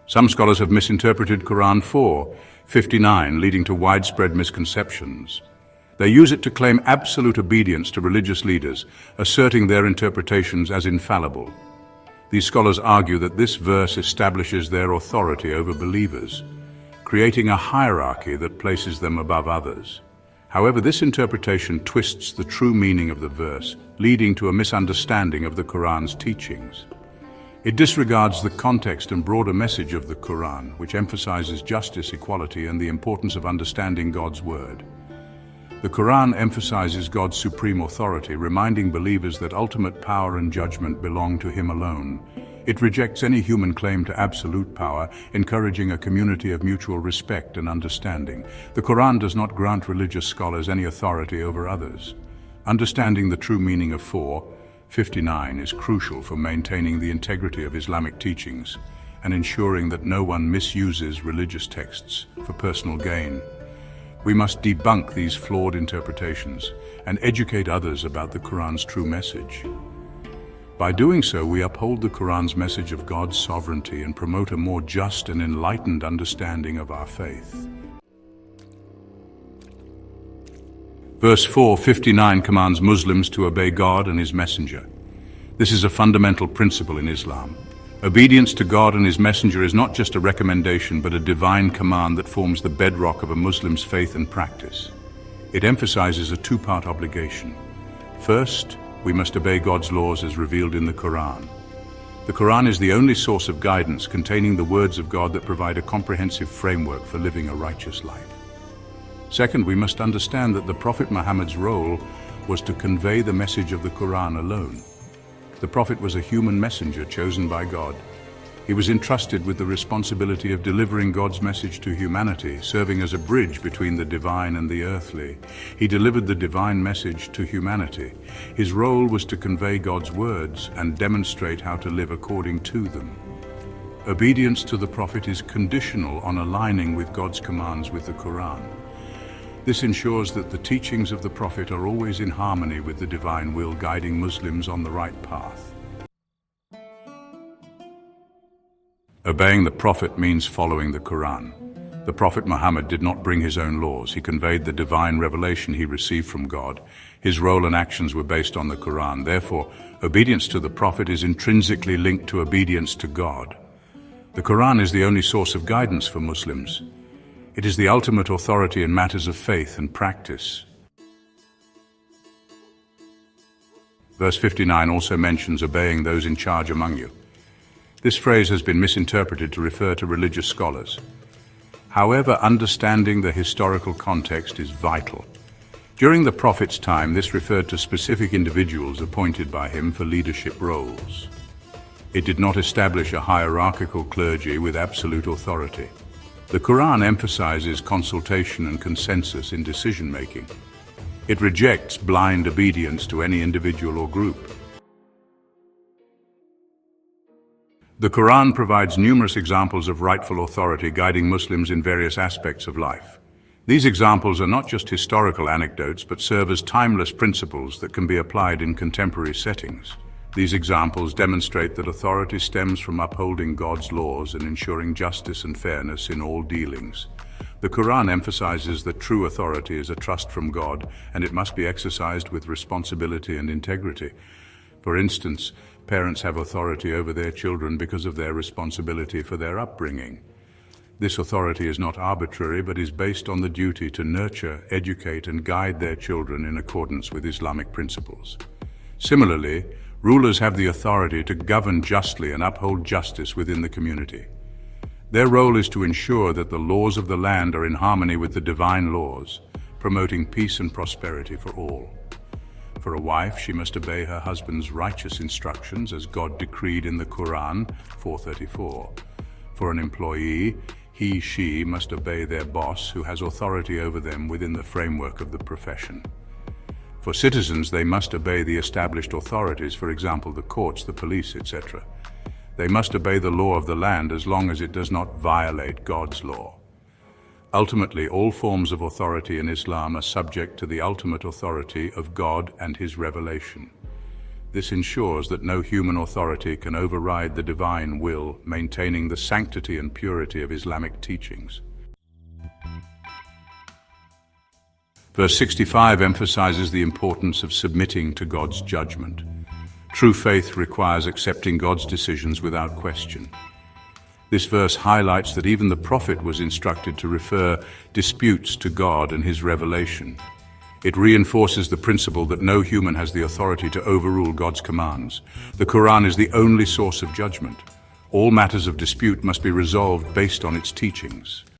Some scholars have misinterpreted Quran 4:59, leading to widespread misconceptions. They use it to claim absolute obedience to religious leaders, asserting their interpretations as infallible. These scholars argue that this verse establishes their authority over believers, creating a hierarchy that places them above others. However, this interpretation twists the true meaning of the verse, leading to a misunderstanding of the Quran's teachings. It disregards the context and broader message of the Quran, which emphasizes justice, equality, and the importance of understanding God's word. The Quran emphasizes God's supreme authority, reminding believers that ultimate power and judgment belong to Him alone. It rejects any human claim to absolute power, encouraging a community of mutual respect and understanding. The Quran does not grant religious scholars any authority over others. Understanding the true meaning of 4:59 is crucial for maintaining the integrity of Islamic teachings and ensuring that no one misuses religious texts for personal gain. We must debunk these flawed interpretations and educate others about the Quran's true message. By doing so, we uphold the Quran's message of God's sovereignty and promote a more just and enlightened understanding of our faith. Verse 4:59 commands Muslims to obey God and His Messenger. This is a fundamental principle in Islam. Obedience to God and His Messenger is not just a recommendation, but a divine command that forms the bedrock of a Muslim's faith and practice. It emphasizes a two-part obligation. First, we must obey God's laws as revealed in the Quran. The Quran is the only source of guidance containing the words of God that provide a comprehensive framework for living a righteous life. Second, we must understand that the Prophet Muhammad's role was to convey the message of the Quran alone. The Prophet was a human messenger chosen by God. He was entrusted with the responsibility of delivering God's message to humanity, serving as a bridge between the divine and the earthly. He delivered the divine message to humanity. His role was to convey God's words and demonstrate how to live according to them. Obedience to the Prophet is conditional on aligning with God's commands with the Quran. This ensures that the teachings of the Prophet are always in harmony with the divine will, guiding Muslims on the right path. Obeying the Prophet means following the Quran. The Prophet Muhammad did not bring his own laws. He conveyed the divine revelation he received from God. His role and actions were based on the Quran. Therefore, obedience to the Prophet is intrinsically linked to obedience to God. The Quran is the only source of guidance for Muslims. It is the ultimate authority in matters of faith and practice. Verse 59 also mentions obeying those in charge among you. This phrase has been misinterpreted to refer to religious scholars. However, understanding the historical context is vital. During the Prophet's time, this referred to specific individuals appointed by him for leadership roles. It did not establish a hierarchical clergy with absolute authority. The Quran emphasizes consultation and consensus in decision-making. It rejects blind obedience to any individual or group. The Quran provides numerous examples of rightful authority guiding Muslims in various aspects of life. These examples are not just historical anecdotes, but serve as timeless principles that can be applied in contemporary settings. These examples demonstrate that authority stems from upholding God's laws and ensuring justice and fairness in all dealings. The Quran emphasizes that true authority is a trust from God, and it must be exercised with responsibility and integrity. For instance, parents have authority over their children because of their responsibility for their upbringing. This authority is not arbitrary, but is based on the duty to nurture, educate, and guide their children in accordance with Islamic principles. Similarly, rulers have the authority to govern justly and uphold justice within the community. Their role is to ensure that the laws of the land are in harmony with the divine laws, promoting peace and prosperity for all. For a wife, she must obey her husband's righteous instructions as God decreed in the Quran 4:34. For an employee, she must obey their boss who has authority over them within the framework of the profession. For citizens, they must obey the established authorities, for example, the courts, the police, etc. They must obey the law of the land as long as it does not violate God's law. Ultimately, all forms of authority in Islam are subject to the ultimate authority of God and His revelation. This ensures that no human authority can override the divine will, maintaining the sanctity and purity of Islamic teachings. Verse 65 emphasizes the importance of submitting to God's judgment. True faith requires accepting God's decisions without question. This verse highlights that even the prophet was instructed to refer disputes to God and his revelation. It reinforces the principle that no human has the authority to overrule God's commands. The Quran is the only source of judgment. All matters of dispute must be resolved based on its teachings.